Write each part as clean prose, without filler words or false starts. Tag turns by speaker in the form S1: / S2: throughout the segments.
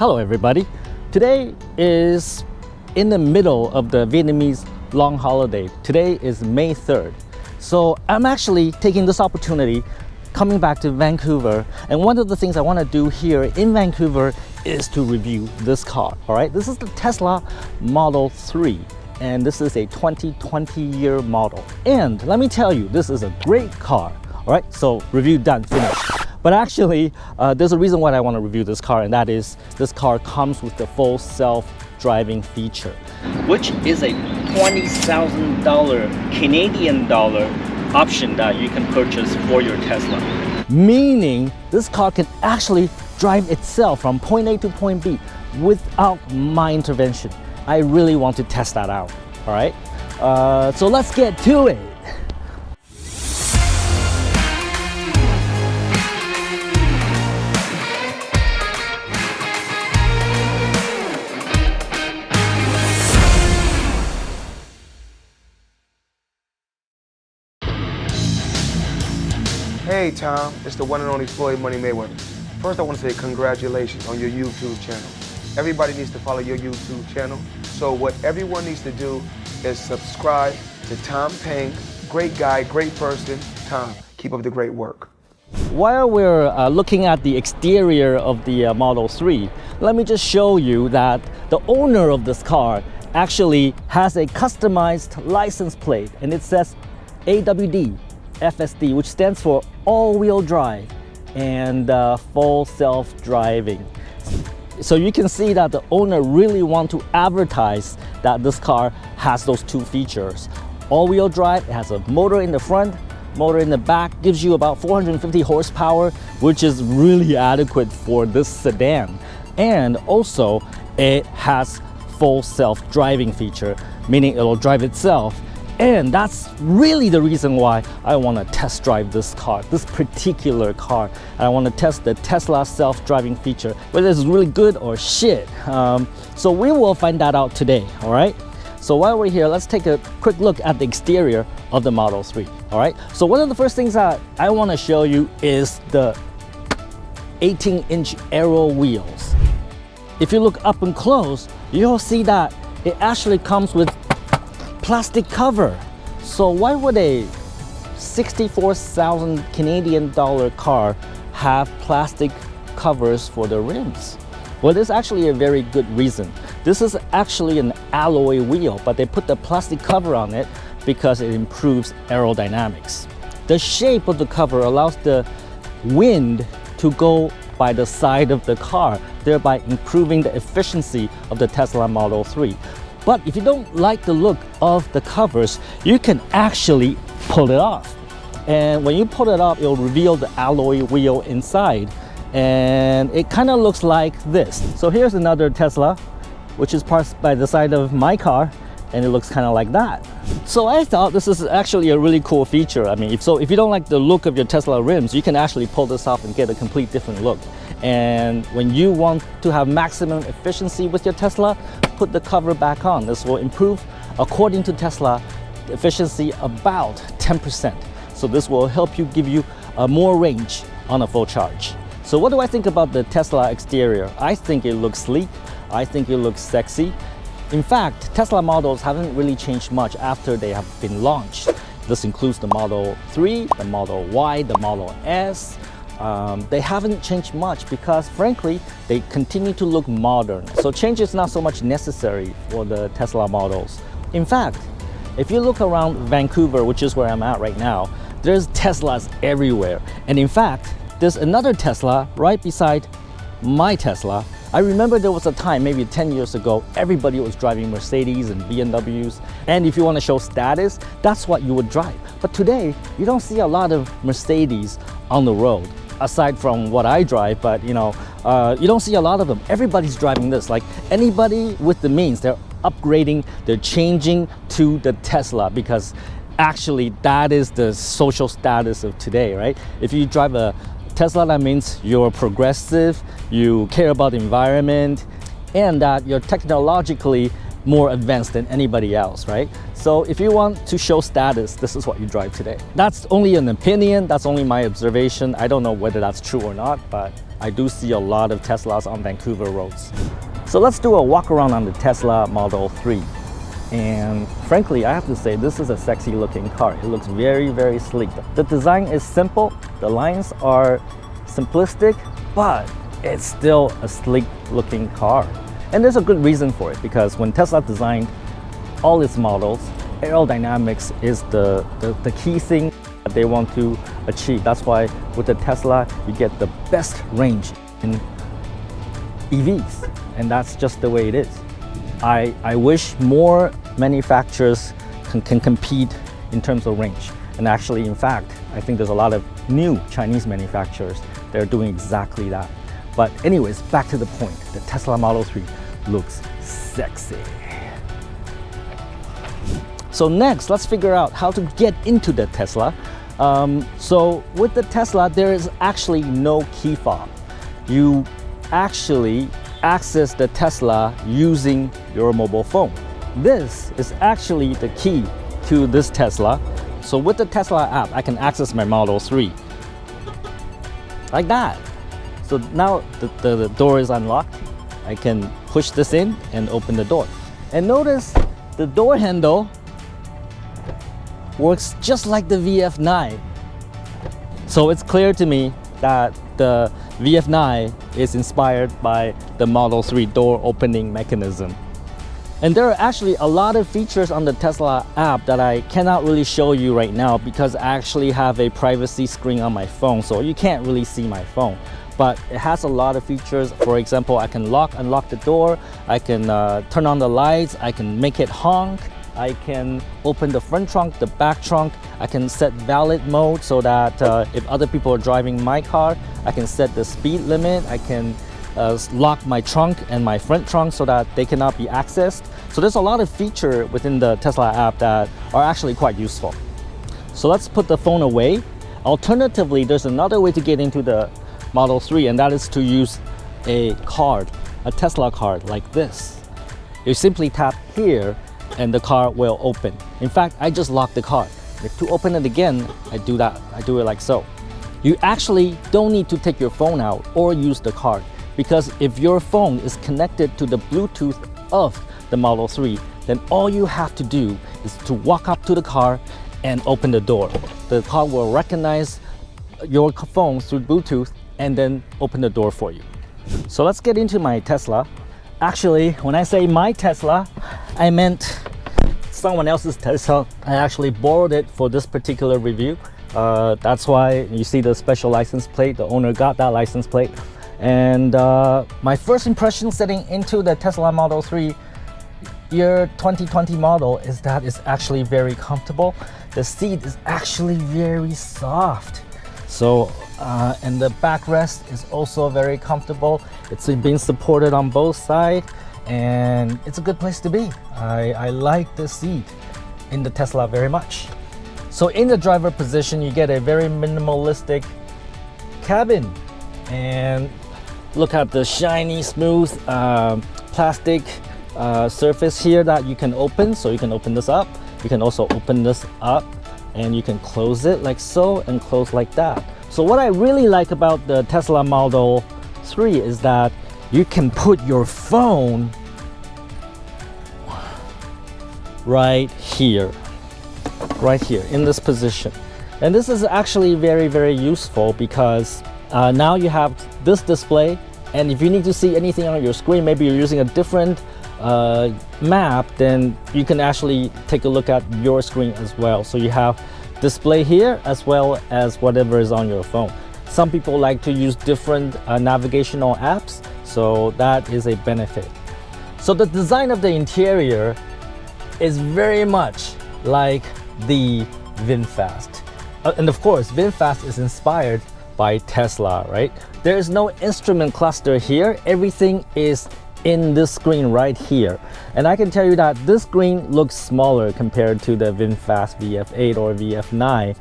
S1: Hello everybody. Today is in the middle of the Vietnamese long holiday. Today is May 3rd. So I'm actually taking this opportunity coming back to Vancouver, and one of the things I want to do here in Vancouver is to review this car. All right, this is the Tesla Model 3 and this is a 2020 year model, and let me tell you, this is a great car. All right, so review done, finished. But actually, there's a reason why I want to review this car, and that is this car comes with the full self-driving feature, which is a $20,000 Canadian dollar option that you can purchase for your Tesla. Meaning, this car can actually drive itself from point A to point B without my intervention. I really want to test that out, all right? So let's get to it.
S2: Hey Tom, it's the one and only Floyd Money Mayweather. First I want to say congratulations on your YouTube channel. Everybody needs to follow your YouTube channel. So what everyone needs to do is subscribe to Tom Peng. Great guy, great person. Tom, keep up the great work.
S1: While we're looking at the exterior of the Model 3, let me just show you that the owner of this car actually has a customized license plate, and it says AWD FSD, which stands for all-wheel drive and full self-driving. So you can see that the owner really wants to advertise that this car has those two features. All-wheel drive, it has a motor in the front, motor in the back, gives you about 450 horsepower, which is really adequate for this sedan. And also, it has full self-driving feature, meaning it'll drive itself. And that's really the reason why I want to test drive this car, this particular car. I want to test the Tesla self-driving feature, whether it's really good or shit. So we will find that out today, all right? So while we're here, let's take a quick look at the exterior of the Model 3, all right? So one of the first things that I want to show you is the 18-inch aero wheels. If you look up and close, you'll see that it actually comes with plastic cover. So why would a 64,000 Canadian dollar car have plastic covers for the rims? Well, there's actually a very good reason. This is actually an alloy wheel, but they put the plastic cover on it because it improves aerodynamics. The shape of the cover allows the wind to go by the side of the car, thereby improving the efficiency of the Tesla Model 3. But if you don't like the look of the covers, you can actually pull it off. And when you pull it off, it'll reveal the alloy wheel inside. And it kind of looks like this. So here's another Tesla, which is parked by the side of my car, and it looks kind of like that. So I thought this is actually a really cool feature. I mean, if you don't like the look of your Tesla rims, you can actually pull this off and get a complete different look. And when you want to have maximum efficiency with your Tesla, put the cover back on. This will improve, according to Tesla, the efficiency about 10%. So this will help you give you more range on a full charge. So what do I think about the Tesla exterior? I think it looks sleek. I think it looks sexy. In fact, Tesla models haven't really changed much after they have been launched. This includes the Model 3, the Model Y, the Model S. They haven't changed much because, frankly, they continue to look modern. So change is not so much necessary for the Tesla models. In fact, if you look around Vancouver, which is where I'm at right now, there's Teslas everywhere. And in fact, there's another Tesla right beside my Tesla. I remember there was a time, maybe 10 years ago, everybody was driving Mercedes and BMWs. And if you want to show status, that's what you would drive. But today, you don't see a lot of Mercedes on the road, aside from what I drive, but you don't see a lot of them. Everybody's driving this. Like anybody with the means, they're upgrading, they're changing to the Tesla because actually that is the social status of today, right? If you drive a Tesla, that means you're progressive, you care about the environment, and that you're technologically more advanced than anybody else, right? So if you want to show status, this is what you drive today. That's only an opinion, that's only my observation. I don't know whether that's true or not, but I do see a lot of Teslas on Vancouver roads. So let's do a walk around on the Tesla Model 3. And frankly, I have to say, this is a sexy looking car. It looks very, very sleek. The design is simple, the lines are simplistic, but it's still a sleek looking car. And there's a good reason for it, because when Tesla designed all its models, aerodynamics is the key thing that they want to achieve. That's why with the Tesla, you get the best range in EVs, and that's just the way it is. I wish more manufacturers can compete in terms of range. And actually, in fact, I think there's a lot of new Chinese manufacturers that are doing exactly that. But anyways, back to the point. The Tesla Model 3 looks sexy. So next, let's figure out how to get into the Tesla. So with the Tesla, there is actually no key fob. You actually access the Tesla using your mobile phone. This is actually the key to this Tesla. So with the Tesla app, I can access my Model 3 like that. So now the door is unlocked. I can push this in and open the door. And notice the door handle works just like the VF9. So it's clear to me that the VF9 is inspired by the Model 3 door opening mechanism. And there are actually a lot of features on the Tesla app that I cannot really show you right now because I actually have a privacy screen on my phone, so you can't really see my phone. But it has a lot of features. For example, I can unlock the door, I can turn on the lights, I can make it honk, I can open the front trunk, the back trunk, I can set valet mode so that if other people are driving my car, I can set the speed limit, I can lock my trunk and my front trunk so that they cannot be accessed. So there's a lot of features within the Tesla app that are actually quite useful. So let's put the phone away. Alternatively, there's another way to get into the Model 3, and that is to use a card, a Tesla card like this. You simply tap here and the car will open. In fact, I just locked the car. If to open it again, I do it like so. You actually don't need to take your phone out or use the card, because if your phone is connected to the Bluetooth of the Model 3, then all you have to do is to walk up to the car and open the door. The car will recognize your phone through Bluetooth and then open the door for you. So let's get into my Tesla. Actually, when I say my Tesla, I meant someone else's Tesla. I actually borrowed it for this particular review. That's why you see the special license plate. The owner got that license plate. And my first impression setting into the Tesla Model 3 year 2020 model is that it's actually very comfortable. The seat is actually very soft. So, and the backrest is also very comfortable. It's being supported on both sides, and it's a good place to be. I like the seat in the Tesla very much. So in the driver position, you get a very minimalistic cabin. And look at the shiny, smooth plastic surface here that you can open. So you can open this up. You can also open this up and you can close it like so and close like that. So what I really like about the Tesla Model 3 is that you can put your phone right here in this position. And this is actually very, very useful because now you have this display, and if you need to see anything on your screen, maybe you're using a different map, then you can actually take a look at your screen as well. So you have display here as well as whatever is on your phone. Some people like to use different navigational apps, so that is a benefit. So the design of the interior is very much like the VinFast. And of course, VinFast is inspired by Tesla, right? There is no instrument cluster here. Everything is in this screen right here. And I can tell you that this screen looks smaller compared to the VinFast VF8 or VF9.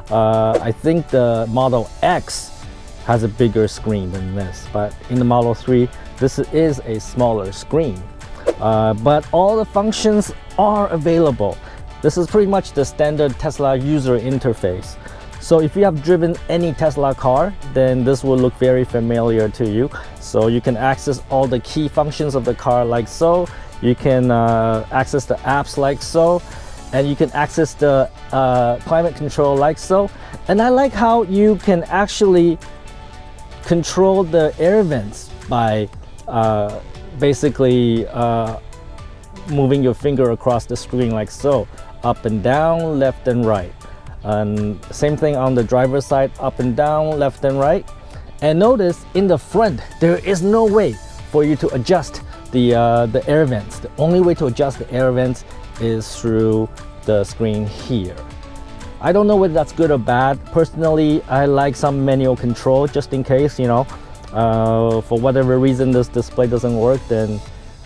S1: I think the Model X has a bigger screen than this, but in the Model 3, this is a smaller screen. But all the functions are available. This is pretty much the standard Tesla user interface. So if you have driven any Tesla car, then this will look very familiar to you. So you can access all the key functions of the car like so. You can access the apps like so, and you can access the climate control like so. And I like how you can actually control the air vents by basically moving your finger across the screen like so, up and down, left and right. And same thing on the driver's side, up and down, left and right. And notice in the front, there is no way for you to adjust the air vents. The only way to adjust the air vents is through the screen here. I don't know whether that's good or bad. Personally, I like some manual control just in case, you know, for whatever reason this display doesn't work, then,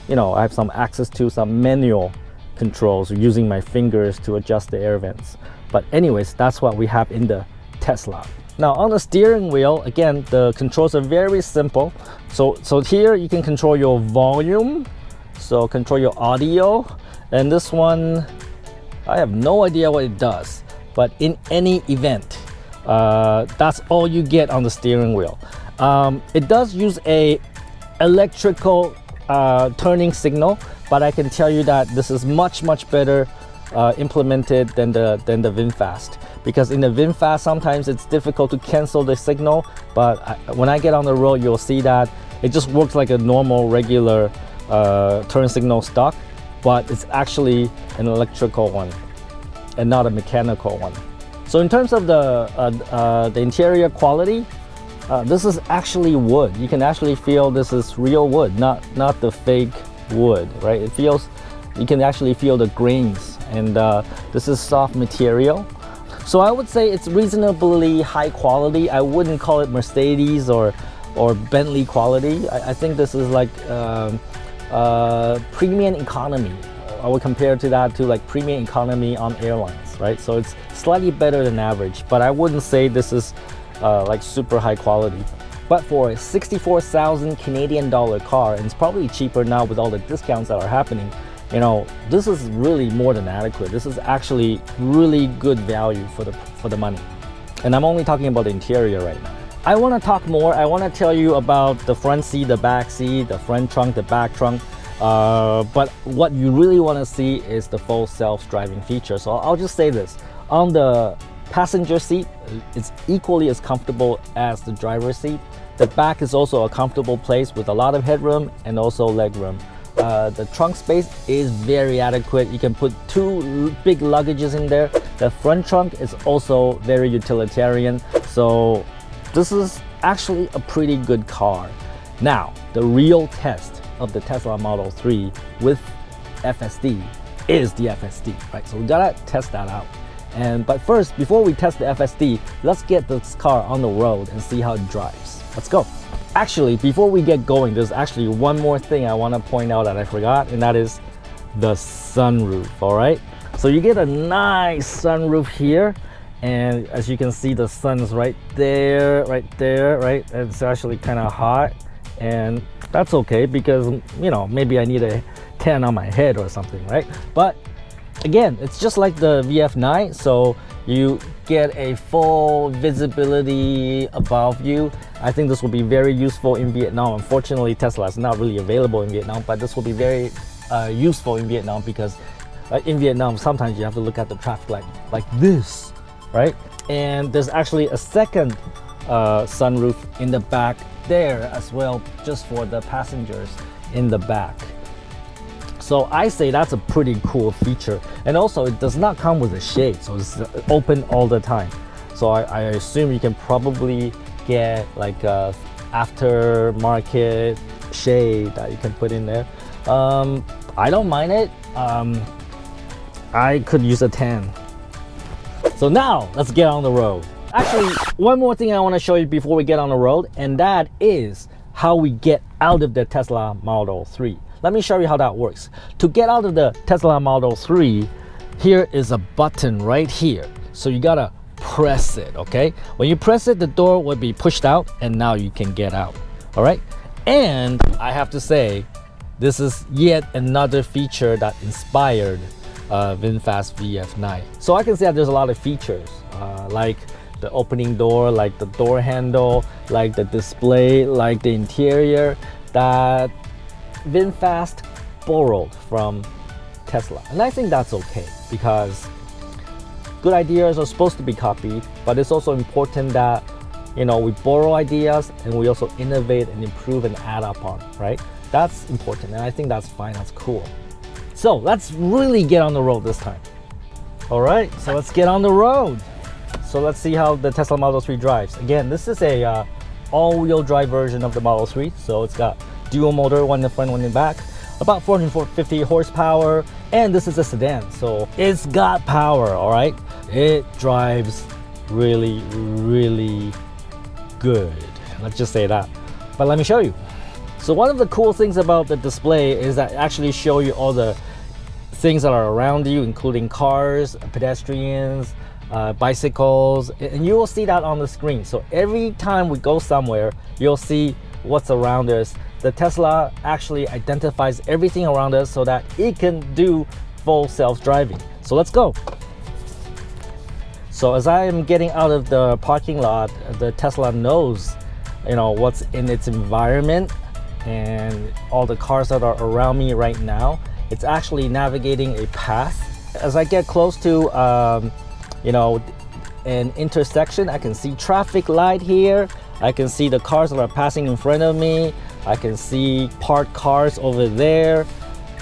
S1: you know, I have some access to some manual controls using my fingers to adjust the air vents. But anyways, that's what we have in the Tesla. Now on the steering wheel, again, the controls are very simple. So here you can control your volume, so control your audio, and this one, I have no idea what it does, but in any event, that's all you get on the steering wheel. It does use a electrical turning signal, but I can tell you that this is much better implemented than the VinFast, because in the VinFast sometimes it's difficult to cancel the signal, but when I get on the road you'll see that it just works like a normal regular turn signal stock, but it's actually an electrical one and not a mechanical one. So in terms of the interior quality, this is actually wood. You can actually feel this is real wood, not the fake wood, right? It feels, you can actually feel the grains, and this is soft material. So I would say it's reasonably high quality. I wouldn't call it Mercedes or Bentley quality. I think this is like premium economy. I would compare to that to like premium economy on airlines, right? So it's slightly better than average, but I wouldn't say this is like super high quality. But for a 64,000 Canadian dollar car, and it's probably cheaper now with all the discounts that are happening, you know, this is really more than adequate. This is actually really good value for the money. And I'm only talking about the interior right now. I want to talk more. I want to tell you about the front seat, the back seat, the front trunk, the back trunk. But what you really want to see is the full self-driving feature. So I'll just say this. On the passenger seat, it's equally as comfortable as the driver's seat. The back is also a comfortable place with a lot of headroom and also leg room. The trunk space is very adequate. You can put 2 big luggages in there. The front trunk is also very utilitarian. So this is actually a pretty good car. Now, the real test of the Tesla Model 3 with FSD is the FSD, right? So we gotta test that out. But first, before we test the FSD, let's get this car on the road and see how it drives. Let's go. Actually, before we get going, there's actually one more thing I want to point out that I forgot, and that is the sunroof, all right? So you get a nice sunroof here, and as you can see, the sun is right there, right? It's actually kind of hot, and that's okay because, you know, maybe I need a tan on my head or something, right? But again, it's just like the VF9, so you get a full visibility above you. I think this will be very useful in Vietnam. Unfortunately, Tesla is not really available in Vietnam, but this will be very useful in Vietnam because in Vietnam, sometimes you have to look at the traffic light like this, right? And there's actually a second sunroof in the back there as well, just for the passengers in the back. So I say that's a pretty cool feature. And also it does not come with a shade, so it's open all the time. So I assume you can probably get like a aftermarket shade that you can put in there. I don't mind it. I could use a tan. So now let's get on the road. Actually, one more thing I want to show you before we get on the road, and that is how we get out of the Tesla Model 3. Let me show you how that works. To get out of the Tesla Model 3, here is a button right here. So you gotta press it, okay? When you press it, the door will be pushed out and now you can get out, all right? And I have to say, this is yet another feature that inspired VinFast VF9. So I can say that there's a lot of features, like the opening door, like the door handle, like the display, like the interior, that VinFast borrowed from Tesla. And I think that's okay, because good ideas are supposed to be copied, but it's also important that, you know, we borrow ideas and we also innovate and improve and add upon, right? That's important, and I think that's fine, that's cool. So let's really get on the road this time. All right, so let's get on the road. So let's see how the Tesla Model 3 drives. Again, this is a all-wheel drive version of the Model 3. So it's got dual motor, one in the front, one in the back, about 450 horsepower, and this is a sedan, so it's got power, all right? It drives really, really good. Let's just say that. But let me show you. So one of the cool things about the display is that it actually show you all the things that are around you, including cars, pedestrians, bicycles, and you will see that on the screen. So every time we go somewhere, you'll see what's around us. The Tesla actually identifies everything around us so that it can do full self-driving. So let's go. So as I am getting out of the parking lot, the Tesla knows, you know, what's in its environment and all the cars that are around me right now. It's actually navigating a path. As I get close to, you know, an intersection, I can see traffic light here. I can see the cars that are passing in front of me. I can see parked cars over there.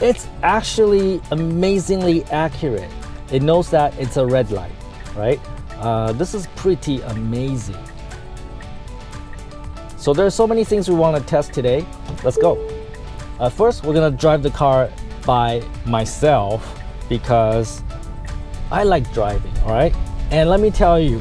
S1: It's actually amazingly accurate. It knows that it's a red light, right? This is pretty amazing. So there's so many things we want to test today. Let's go. First, we're gonna drive the car by myself because I like driving, all right? And let me tell you,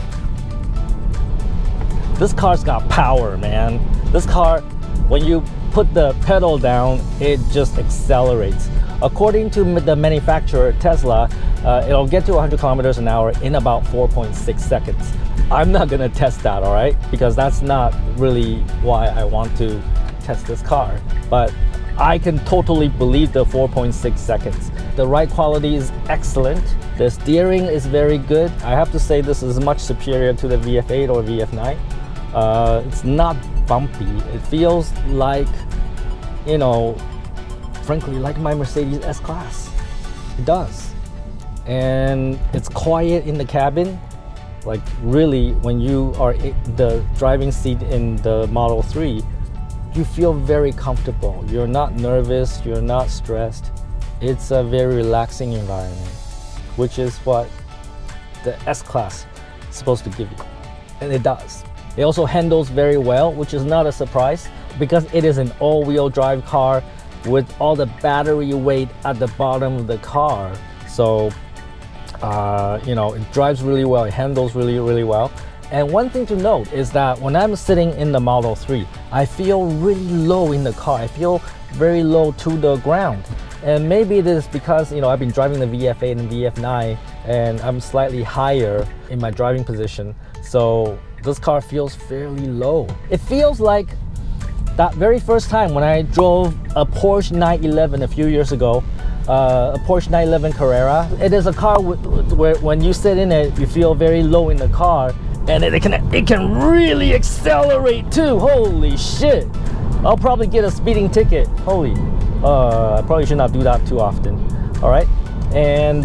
S1: this car's got power, man. This car, when you put the pedal down, it just accelerates. According to the manufacturer, Tesla, it'll get to 100 kilometers an hour in about 4.6 seconds. I'm not gonna test that, all right? Because that's not really why I want to test this car. But I can totally believe the 4.6 seconds. The ride quality is excellent. The steering is very good. I have to say this is much superior to the VF8 or VF9. It's not bumpy. It feels like, you know, frankly, like my Mercedes S-Class. It does. And it's quiet in the cabin. Like really, when you are in the driving seat in the Model 3, you feel very comfortable. You're not nervous, you're not stressed. It's a very relaxing environment, which is what the S-Class is supposed to give you. And it does. It also handles very well, which is not a surprise because it is an all-wheel drive car with all the battery weight at the bottom of the car. So, you know, it drives really well, it handles really, really well. And one thing to note is that when I'm sitting in the Model 3, I feel really low in the car. I feel very low to the ground. And maybe it is because, you know, I've been driving the VF8 and VF9 and I'm slightly higher in my driving position. So this car feels fairly low. It feels like that very first time when I drove a Porsche 911 a few years ago, a Porsche 911 Carrera. It is a car where when you sit in it, you feel very low in the car, and it can really accelerate too. Holy shit! I'll probably get a speeding ticket. Holy, I probably should not do that too often. All right, and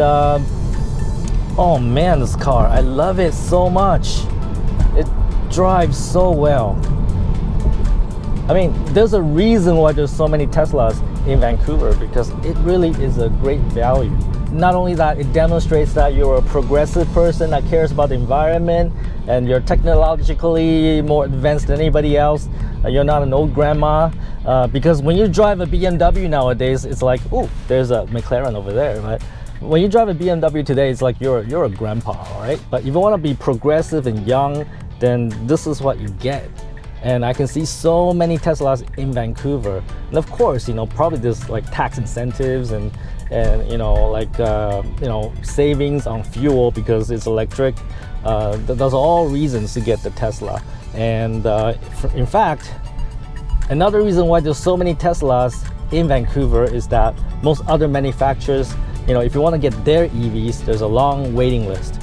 S1: oh man, this car, I love it so much. It drives so well. I mean, there's a reason why there's so many Teslas in Vancouver, because it really is a great value. Not only that, it demonstrates that you're a progressive person that cares about the environment and you're technologically more advanced than anybody else. You're not an old grandma, because when you drive a BMW nowadays, it's like, oh, there's a McLaren over there, right? When you drive a BMW today, it's like you're a grandpa, all right? But if you want to be progressive and young, then this is what you get. And I can see so many Teslas in Vancouver. And of course, you know, probably there's like tax incentives and you know, like, you know, savings on fuel because it's electric. Those are all reasons to get the Tesla. And in fact, another reason why there's so many Teslas in Vancouver is that most other manufacturers, you know, if you want to get their EVs, there's a long waiting list.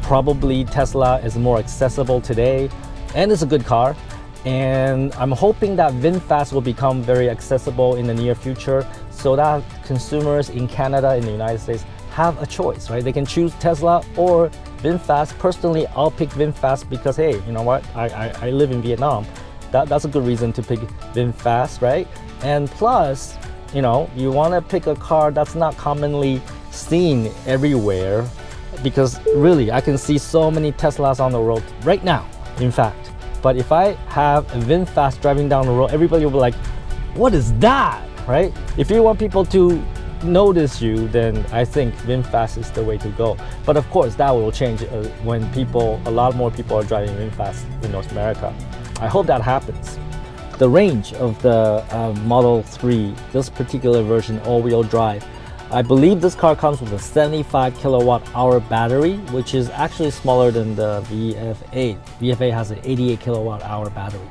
S1: Probably Tesla is more accessible today, and it's a good car. And I'm hoping that VinFast will become very accessible in the near future, so that consumers in Canada, in the United States, have a choice, right? They can choose Tesla or VinFast. Personally, I'll pick VinFast because, hey, you know what? I live in Vietnam. That's a good reason to pick VinFast, right? And plus, you know, you want to pick a car that's not commonly seen everywhere, because really, I can see so many Teslas on the road right now, in fact. But if I have a VinFast driving down the road, everybody will be like, what is that, right? If you want people to notice you, then I think VinFast is the way to go. But of course, that will change when a lot more people are driving VinFast in North America. I hope that happens. The range of the Model 3, this particular version, all-wheel drive, I believe this car comes with a 75 kilowatt hour battery, which is actually smaller than the VF8. VF8 has an 88 kilowatt hour battery.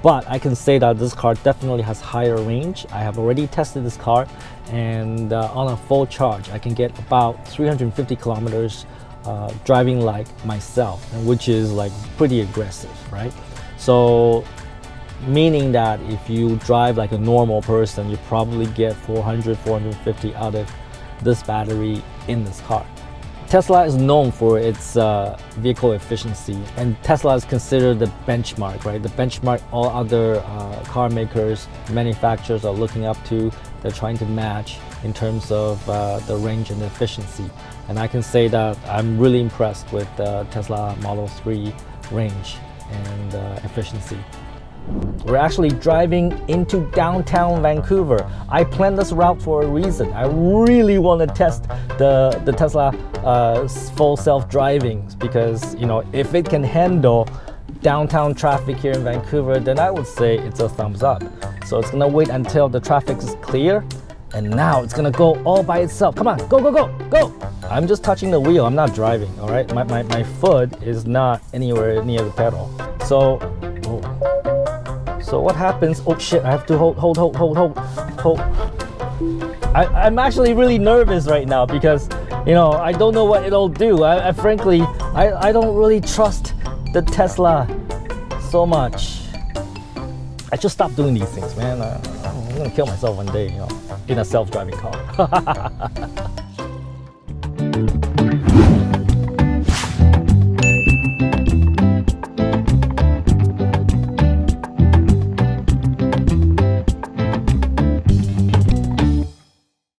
S1: But I can say that this car definitely has higher range. I have already tested this car, and on a full charge, I can get about 350 kilometers driving like myself, which is like pretty aggressive, right? So meaning that if you drive like a normal person, you probably get 400, 450 out of this battery in this car. Tesla is known for its vehicle efficiency, and Tesla is considered the benchmark, right? The benchmark all other car makers, manufacturers are looking up to. They're trying to match in terms of the range and efficiency. And I can say that I'm really impressed with the Tesla Model 3 range and efficiency. We're actually driving into downtown Vancouver. I planned this route for a reason. I really want to test the Tesla full self-driving, because, you know, if it can handle downtown traffic here in Vancouver, then I would say it's a thumbs up. So it's gonna wait until the traffic is clear, and now it's gonna go all by itself. Come on, go, go, go, go! I'm just touching the wheel, I'm not driving, all right? My foot is not anywhere near the pedal. So what happens? Oh shit, I have to hold. I'm actually really nervous right now because, you know, I don't know what it'll do. Frankly, I don't really trust the Tesla so much. I should stop doing these things, man. I'm gonna kill myself one day, you know, in a self-driving car.